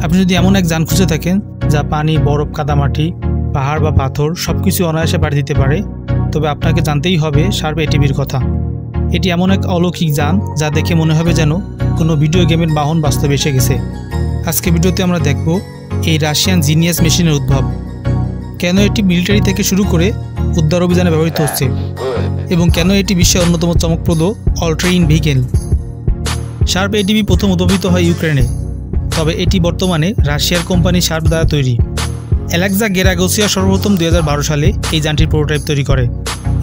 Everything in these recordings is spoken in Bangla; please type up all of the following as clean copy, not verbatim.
আপনি যদি এমন এক যান খুঁজে থাকেন যা পানি, বরফ, কাদামাটি, পাহাড় বা পাথর সবকিছু অনায়াসে পাড়ি দিতে পারে, তবে আপনাকে জানতেই হবে শার্প এটিভির কথা। এটি এমন এক অলৌকিক যান যা দেখে মনে হবে যেন কোনো ভিডিও গেমের বাহন বাস্তবে এসে গেছে। আজকে ভিডিওতে আমরা দেখব এই রাশিয়ান জিনিয়াস মেশিনের উদ্ভব, কেন এটি মিলিটারি থেকে শুরু করে উদ্ধার অভিযানে ব্যবহৃত হচ্ছে এবং কেন এটি বিশ্বের অন্যতম চমকপ্রদ all terrain vehicle. Sharp ATV প্রথম উদ্ভাবিত হয় ইউক্রেনে, তবে এটি বর্তমানে রাশিয়ার কোম্পানি শার্প দ্বারা তৈরি। অ্যালেক্সা গেরাগোসিয়া সর্বপ্রথম 2012 সালে এই যানটির প্রোটোটাইপ তৈরি করে।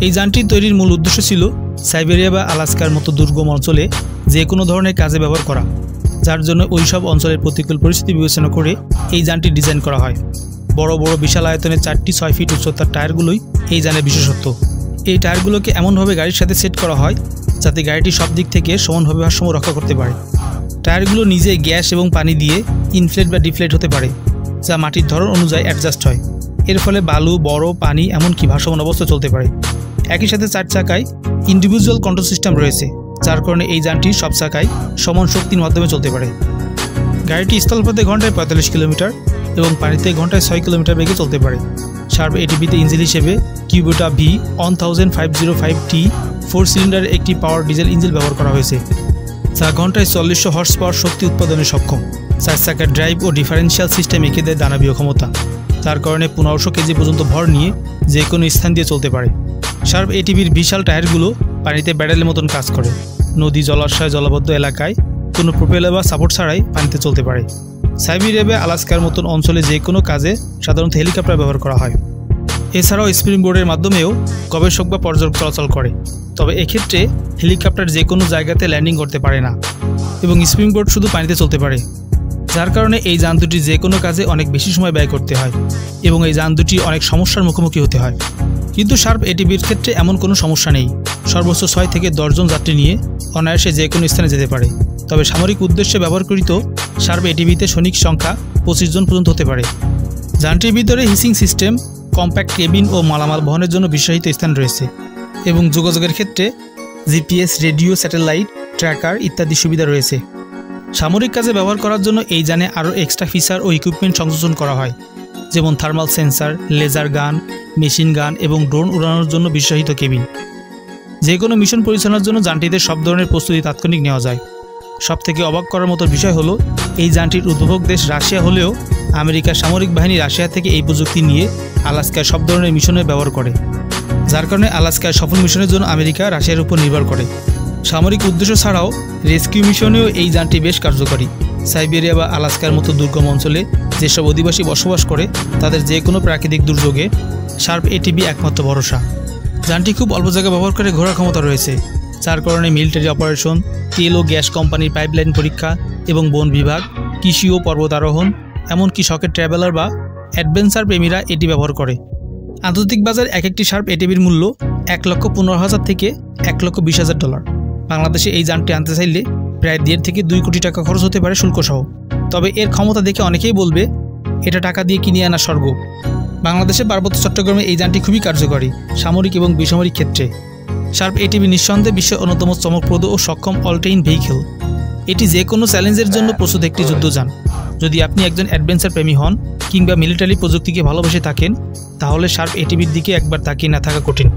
এই যানটির তৈরির মূল উদ্দেশ্য ছিল সাইবেরিয়া বা আলাস্কার মতো দুর্গম অঞ্চলে যে কোনো ধরনের কাজে ব্যবহার করা, যার জন্য ওইসব অঞ্চলের প্রতিকূল পরিস্থিতি বিবেচনা করে এই যানটি ডিজাইন করা হয়। বড় বড় বিশাল আয়তনের 4টি 6 ফিট উচ্চতার টায়ারগুলোই এই যানের বিশেষত্ব। এই টায়ারগুলোকে এমনভাবে গাড়ির সাথে সেট করা হয় যাতে গাড়িটি সব দিক থেকে সমানভাবে ভারসাম্য রক্ষা করতে পারে। টায়ারগুলো নিজেই গ্যাস এবং পানি দিয়ে ইনফ্লেট বা ডিফ্লেট হতে পারে, যা মাটির ধরন অনুযায়ী অ্যাডজাস্ট হয়। এর ফলে বালু, বরফ, পানি এমনকি ভারসাম্য অবস্থা চলতে পারে। একই সাথে 4 চাকায় ইন্ডিভিজুয়াল কন্ট্রোল সিস্টেম রয়েছে, যার কারণে এই যানটি সব চাকায় সমান শক্তির মাধ্যমে চলতে পারে। গাড়িটি স্থলপথে ঘন্টায় 45 কিলোমিটার এবং পানিতে ঘন্টায় 6 কিলোমিটার বেগে চলতে পারে। শার্প এটিভিতে ইঞ্জিন হিসেবে কিউবোটা V1505T 4 সিলিন্ডারের একটি পাওয়ার ডিজেল ইঞ্জিন ব্যবহার করা হয়েছে, যা ঘন্টায় 4400 হর্স পাওয়ার শক্তি উৎপাদনে সক্ষম। 4 চাকার ড্রাইভ ও ডিফারেন্সিয়াল সিস্টেম এঁকে দেয় দানবীয় ক্ষমতা, যার কারণে 1500 কেজি পর্যন্ত ভর নিয়ে যে কোনো স্থান দিয়ে চলতে পারে। শার্প এটিভির বিশাল টায়ারগুলো পানিতে ব্যারেলের মতন কাজ করে। নদী, জলাশয়, জলবদ্ধ এলাকায় কোনো প্রোপেলার বা সাপোর্ট ছাড়াই পানিতে চলতে পারে। সাইবেরিয়া বা আলাস্কার মতন অঞ্চলে যে কোনো কাজে সাধারণত হেলিকপ্টার ব্যবহার করা হয়। এছাড়াও স্প্রিং বোর্ডের মাধ্যমেও গবেষক বা পর্যটক চলাচল করে, তবে এক্ষেত্রে হেলিকপ্টার যে কোনো জায়গাতে ল্যান্ডিং করতে পারে না এবং স্প্রিং বোর্ড শুধু পানিতে চলতে পারে, যার কারণে এই যান দুটি যে কোনো কাজে অনেক বেশি সময় ব্যয় করতে হয় এবং এই যান দুটি অনেক সমস্যার মুখোমুখি হতে হয়। কিন্তু শার্প এটিভির ক্ষেত্রে এমন কোনো সমস্যা নেই। সর্বোচ্চ 6 থেকে 10 জন যাত্রী নিয়ে অনায়াসে যে কোনো স্থানে যেতে পারে। তবে সামরিক উদ্দেশ্যে ব্যবহারকৃত শার্প এটিভিতে সৈনিক সংখ্যা 25 জন পর্যন্ত হতে পারে। যানটির ভিতরে হিসিং সিস্টেম, কম্প্যাক্ট কেবিন ও মালামাল বহনের জন্য বিশেষায়িত স্থান রয়েছে এবং যোগাযোগের ক্ষেত্রে জিপিএস, রেডিও, স্যাটেলাইট ট্র্যাকার ইত্যাদি সুবিধা রয়েছে। সামরিক কাজে ব্যবহার করার জন্য এই যানে আরও এক্সট্রা ফিচার ও ইকুইপমেন্ট সংযোজন করা হয়, যেমন থার্মাল সেন্সার, লেজার গান, মেশিন গান এবং ড্রোন উড়ানোর জন্য বিশেষায়িত কেবিন। যে কোনো মিশন পরিচালনার জন্য যানটিতে সব ধরনের প্রস্তুতি তাৎক্ষণিক নেওয়া যায়। সবথেকে অবাক করার মতো বিষয় হলো, এই যানটির উদ্ভাবক দেশ রাশিয়া হলেও আমেরিকার সামরিক বাহিনী রাশিয়া থেকে এই প্রযুক্তি নিয়ে আলাস্কার সব ধরনের মিশনে ব্যবহার করে, যার কারণে আলাস্কার সফল মিশনের জন্য আমেরিকা রাশিয়ার উপর নির্ভর করে। সামরিক উদ্দেশ্য ছাড়াও রেস্কিউ মিশনেও এই যানটি বেশ কার্যকরী। সাইবেরিয়া বা আলাস্কার মতো দুর্গম অঞ্চলে যেসব অধিবাসী বসবাস করে তাদের যে কোনো প্রাকৃতিক দুর্যোগে শার্প এটিভি একমাত্র ভরসা। যানটি খুব অল্প জায়গা ব্যবহার করে ঘোরার ক্ষমতা রয়েছে, যার কারণে মিলিটারি অপারেশন, তেল ও গ্যাস কোম্পানির পাইপলাইন পরীক্ষা এবং বন বিভাগ, কৃষি ও পর্বত আরোহণ, এমনকি শখের ট্রাভেলার বা অ্যাডভেঞ্চার প্রেমীরা এটি ব্যবহার করে। আন্তর্জাতিক বাজার এক একটি শার্প এটিভির মূল্য $1,15,000 থেকে $1,20,000। বাংলাদেশে এই যানটি আনতে চাইলে প্রায় 1.5 থেকে 2 কোটি টাকা খরচ হতে পারে শুল্কসহ। তবে এর ক্ষমতা দেখে অনেকেই বলবে এটা টাকা দিয়ে কিনে আনা স্বর্গ। বাংলাদেশের পার্বত্য চট্টগ্রামে এই যানটি খুবই কার্যকরী সামরিক এবং বেসামরিক ক্ষেত্রে। শার্প এটিভি নিঃসন্দেহে বিশ্বের অন্যতম চমকপ্রদ ও সক্ষম অল টেরেইন ভেহিকেল। এটি যে কোনো চ্যালেঞ্জের জন্য প্রস্তুত একটি যুদ্ধযান। যদি আপনি একজন অ্যাডভেঞ্চার প্রেমী হন কিংবা মিলিটারি প্রযুক্তিকে ভালোবেসে থাকেন, তাহলে শার্প এটিভির দিকে একবার তাকিয়ে না থাকা কঠিন।